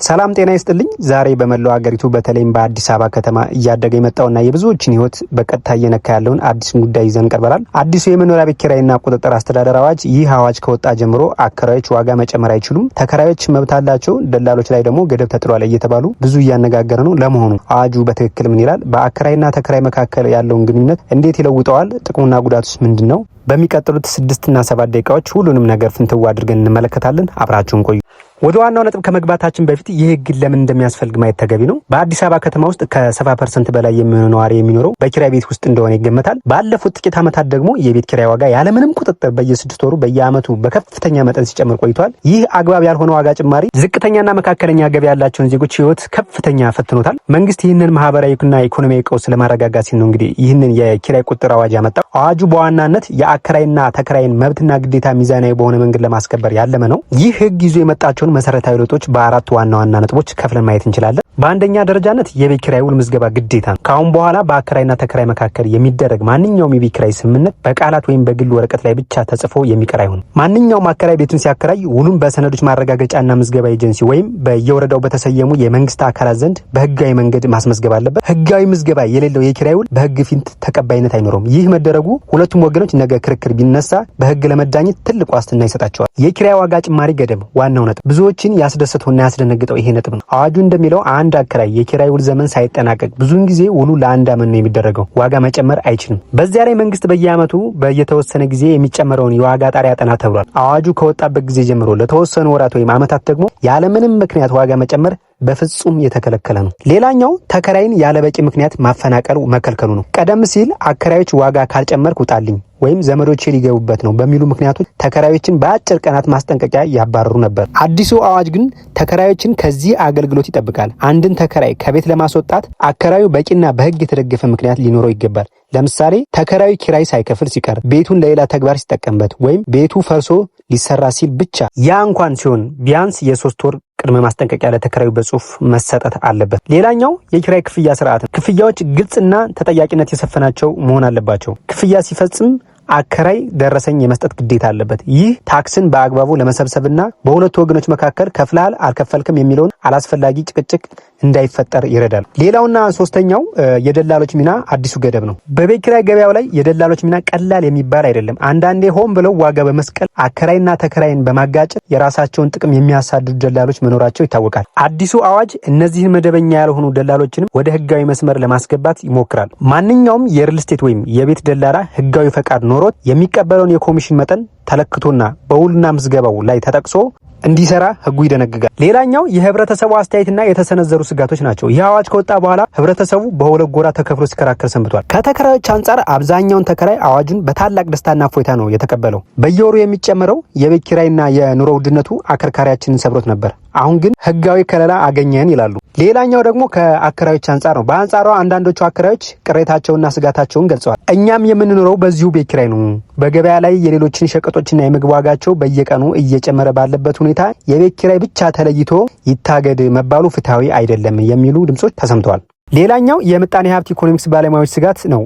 ሰላም ጤና ይስጥልኝ። ዛሬ በመላው ሀገሪቱ በተለይም በአዲስ አበባ ከተማ እያደገ የመጣውና የብዙዎችን ሕይወት በቀጥታ እየነካ ያለውን አዲስ ጉዳይ ይዘን ቀርበናል። አዲሱ የመኖሪያ ቤት ኪራይና ቁጥጥር አስተዳደር አዋጅ። ይህ አዋጅ ከወጣ ጀምሮ አከራዮች ዋጋ መጨመር አይችሉም፣ ተከራዮች መብት አላቸው፣ ደላሎች ላይ ደግሞ ገደብ ተጥሏል እየተባሉ ብዙ እያነጋገረ ነው። ለመሆኑ አዋጁ በትክክል ምን ይላል? በአከራይና ተከራይ መካከል ያለውን ግንኙነት እንዴት ይለውጠዋል? ጥቅሙና ጉዳቱስ ምንድን ነው? በሚቀጥሉት 6 እና 7 ደቂቃዎች ሁሉንም ነገር ፍንትው አድርገን እንመለከታለን። አብራችሁን ቆዩ። ወደ ዋናው ነጥብ ከመግባታችን በፊት ይህ ህግ ለምን እንደሚያስፈልግ ማየት ተገቢ ነው። በአዲስ አበባ ከተማ ውስጥ ከ70% በላይ የሚሆነው ነዋሪ የሚኖረው በኪራይ ቤት ውስጥ እንደሆነ ይገመታል። ባለፉት ጥቂት ዓመታት ደግሞ የቤት ኪራይ ዋጋ ያለምንም ቁጥጥር በየ6 ወሩ በየዓመቱ በከፍተኛ መጠን ሲጨምር ቆይቷል። ይህ አግባብ ያልሆነ ዋጋ ጭማሪ ዝቅተኛና መካከለኛ ገቢ ያላቸውን ዜጎች ህይወት ከፍተኛ ፈትኖታል። መንግስት ይህንን ማህበራዊና ኢኮኖሚያዊ ቀውስ ለማረጋጋት ሲል ነው እንግዲህ ይህንን የኪራይ ቁጥጥር አዋጅ ያመጣው። አዋጁ በዋናነት የአከራይና ተከራይን መብትና ግዴታ ሚዛናዊ በሆነ መንገድ ለማስከበር ያለመ ነው። ይህ ህግ ይዞ የመጣቸውን መሰረታዊ ለውጦች በአራት ዋና ነጥቦች ከፍለን ማየት እንችላለን። በአንደኛ ደረጃነት የቤት ኪራይ ውል ምዝገባ ግዴታ ነው። ከአሁን በኋላ በአከራይና ተከራይ መካከል የሚደረግ ማንኛውም የቤት ኪራይ ስምምነት በቃላት ወይም በግል ወረቀት ላይ ብቻ ተጽፎ የሚቀር አይሆንም። ማንኛውም አከራይ ቤቱን ሲያከራይ ውሉን በሰነዶች ማረጋገጫና ምዝገባ ኤጀንሲ ወይም በየወረዳው በተሰየሙ የመንግስት አካላት ዘንድ በህጋዊ መንገድ ማስመዝገብ አለበት። ህጋዊ ምዝገባ የሌለው የኪራይ ውል በህግ ፊት ተቀባይነት አይኖረውም። ይህ መደረጉ ሁለቱም ወገኖች ነገ ክርክር ቢነሳ በህግ ለመዳኘት ትልቅ ዋስትና ይሰጣቸዋል። የኪራይ ዋጋ ጭማሪ ገደብ ዋናው ነጥብ ብዙዎችን ያስደሰተውና ያስደነግጠው ይሄ ነጥብ ነው። አዋጁ እንደሚለው አንድ አከራይ የኪራይ ውል ዘመን ሳይጠናቀቅ ብዙውን ጊዜ ውሉ ለአንድ ዓመት ነው የሚደረገው፣ ዋጋ መጨመር አይችልም። በዚያ ላይ መንግስት በየዓመቱ በየተወሰነ ጊዜ የሚጨመረውን የዋጋ ጣሪያ ያጠና ተብሏል። አዋጁ ከወጣበት ጊዜ ጀምሮ ለተወሰኑ ወራት ወይም ዓመታት ደግሞ ያለምንም ምክንያት ዋጋ መጨመር በፍጹም የተከለከለ ነው። ሌላኛው ተከራይን ያለበቂ ምክንያት ማፈናቀሉ መከልከሉ ነው። ቀደም ሲል አከራዮች ዋጋ ካልጨመርክ ውጣልኝ ወይም ዘመዶቼ ሊገቡበት ነው በሚሉ ምክንያቶች ተከራዮችን በአጭር ቀናት ማስጠንቀቂያ ያባረሩ ነበር። አዲሱ አዋጅ ግን ተከራዮችን ከዚህ አገልግሎት ይጠብቃል። አንድን ተከራይ ከቤት ለማስወጣት አከራዩ በቂና በህግ የተደገፈ ምክንያት ሊኖረው ይገባል። ለምሳሌ ተከራዩ ኪራይ ሳይከፍል ሲቀር፣ ቤቱን ለሌላ ተግባር ሲጠቀምበት፣ ወይም ቤቱ ፈርሶ ሊሰራ ሲል ብቻ። ያ እንኳን ሲሆን ቢያንስ የ3 ወር ቅድመ ማስጠንቀቂያ ለተከራዩ በጽሁፍ መሰጠት አለበት። ሌላኛው የኪራይ ክፍያ ስርዓት ነው። ክፍያዎች ግልጽና ተጠያቂነት የሰፈናቸው መሆን አለባቸው። ክፍያ ሲፈጽም አከራይ ደረሰኝ የመስጠት ግዴታ አለበት። ይህ ታክስን በአግባቡ ለመሰብሰብና በሁለቱ ወገኖች መካከል ከፍለሃል አልከፈልክም የሚለውን አላስፈላጊ ጭቅጭቅ እንዳይፈጠር ይረዳል። ሌላውና ሶስተኛው የደላሎች ሚና አዲሱ ገደብ ነው። በቤት ኪራይ ገበያው ላይ የደላሎች ሚና ቀላል የሚባል አይደለም። አንዳንዴ ሆን ብለው ዋጋ በመስቀል አከራይና ተከራይን በማጋጨት የራሳቸውን ጥቅም የሚያሳድዱ ደላሎች መኖራቸው ይታወቃል። አዲሱ አዋጅ እነዚህን መደበኛ ያልሆኑ ደላሎችንም ወደ ህጋዊ መስመር ለማስገባት ይሞክራል። ማንኛውም የሪል ስቴት ወይም የቤት ደላላ ህጋዊ ፈቃድ ኖሮት የሚቀበለውን የኮሚሽን መጠን ተለክቶና በውልና ምዝገባው ላይ ተጠቅሶ እንዲሰራ ህጉ ይደነግጋል። ሌላኛው የህብረተሰቡ አስተያየትና የተሰነዘሩ ስጋቶች ናቸው። ይህ አዋጅ ከወጣ በኋላ ህብረተሰቡ በሁለት ጎራ ተከፍሎ ሲከራከር ሰንብቷል። ከተከራዮች አንጻር አብዛኛውን ተከራይ አዋጁን በታላቅ ደስታና እፎይታ ነው የተቀበለው። በየወሩ የሚጨምረው የቤት ኪራይና የኑሮ ውድነቱ አከርካሪያችንን ሰብሮት ነበር። አሁን ግን ህጋዊ ከለላ አገኘን ይላሉ። ሌላኛው ደግሞ ከአከራዮች አንጻር ነው። በአንጻሩ አንዳንዶቹ አከራዮች ቅሬታቸውና ስጋታቸውን ገልጸዋል። እኛም የምንኖረው በዚሁ ቤት ኪራይ ነው። በገበያ ላይ የሌሎችን ሸቀጦችና የምግብ ዋጋቸው በየቀኑ እየጨመረ ባለበት ሁኔታ የቤት ኪራይ ብቻ ተለይቶ ይታገድ መባሉ ፍትሐዊ አይደለም የሚሉ ድምጾች ተሰምተዋል። ሌላኛው የምጣኔ ሀብት ኢኮኖሚክስ ባለሙያዎች ስጋት ነው።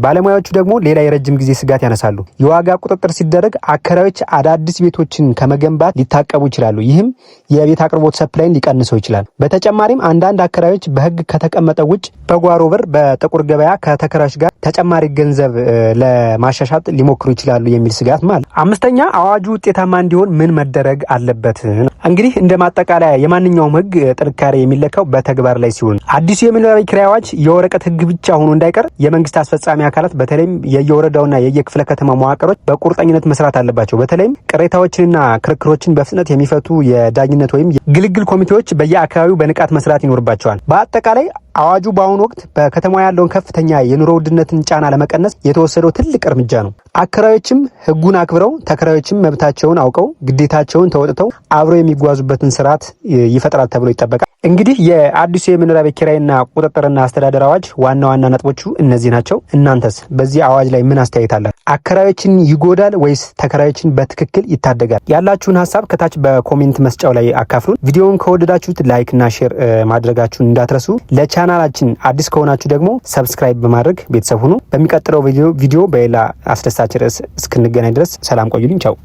ባለሙያዎቹ ደግሞ ሌላ የረጅም ጊዜ ስጋት ያነሳሉ። የዋጋ ቁጥጥር ሲደረግ አከራዮች አዳዲስ ቤቶችን ከመገንባት ሊታቀቡ ይችላሉ። ይህም የቤት አቅርቦት ሰፕላይን ሊቀንሰው ይችላል። በተጨማሪም አንዳንድ አከራዮች በህግ ከተቀመጠው ውጭ በጓሮ በር በጥቁር ገበያ ከተከራዮች ጋር ተጨማሪ ገንዘብ ለማሻሻጥ ሊሞክሩ ይችላሉ የሚል ስጋት ማለት። አምስተኛ አዋጁ ውጤታማ እንዲሆን ምን መደረግ አለበት? እንግዲህ እንደ ማጠቃለያ የማንኛውም ህግ ጥንካሬ የሚለካው በተግባር ላይ ሲሆን አዲሱ የመኖሪያ ኪራይ አዋጅ የወረቀት ህግ ብቻ ሆኖ እንዳይቀር የመንግስት አስፈጻሚ አካላት በተለይም የየወረዳውና የየክፍለ ከተማ መዋቅሮች በቁርጠኝነት መስራት አለባቸው። በተለይም ቅሬታዎችንና ክርክሮችን በፍጥነት የሚፈቱ የዳኝነት ወይም ግልግል ኮሚቴዎች በየአካባቢው በንቃት መስራት ይኖርባቸዋል። በአጠቃላይ አዋጁ በአሁኑ ወቅት በከተማ ያለውን ከፍተኛ የኑሮ ውድነትን ጫና ለመቀነስ የተወሰደው ትልቅ እርምጃ ነው። አከራዮችም ህጉን አክብረው ተከራዮችም መብታቸውን አውቀው ግዴታቸውን ተወጥተው አብረው የሚጓዙበትን ስርዓት ይፈጥራል ተብሎ ይጠበቃል። እንግዲህ የአዲሱ የመኖሪያ ቤት ኪራይና ቁጥጥርና አስተዳደር አዋጅ ዋና ነጥቦቹ እነዚህ ናቸው። እናንተስ በዚህ አዋጅ ላይ ምን አስተያየት አለ? አከራዮችን ይጎዳል ወይስ ተከራዮችን በትክክል ይታደጋል? ያላችሁን ሀሳብ ከታች በኮሜንት መስጫው ላይ አካፍሉን። ቪዲዮውን ከወደዳችሁት ላይክ እና ሼር ማድረጋችሁን እንዳትረሱ። ለቻናላችን አዲስ ከሆናችሁ ደግሞ ሰብስክራይብ በማድረግ ቤተሰብ ሁኑ። በሚቀጥለው ቪዲዮ በሌላ አስደሳች ርዕስ እስክንገናኝ ድረስ ሰላም ቆዩልኝ። ቻው።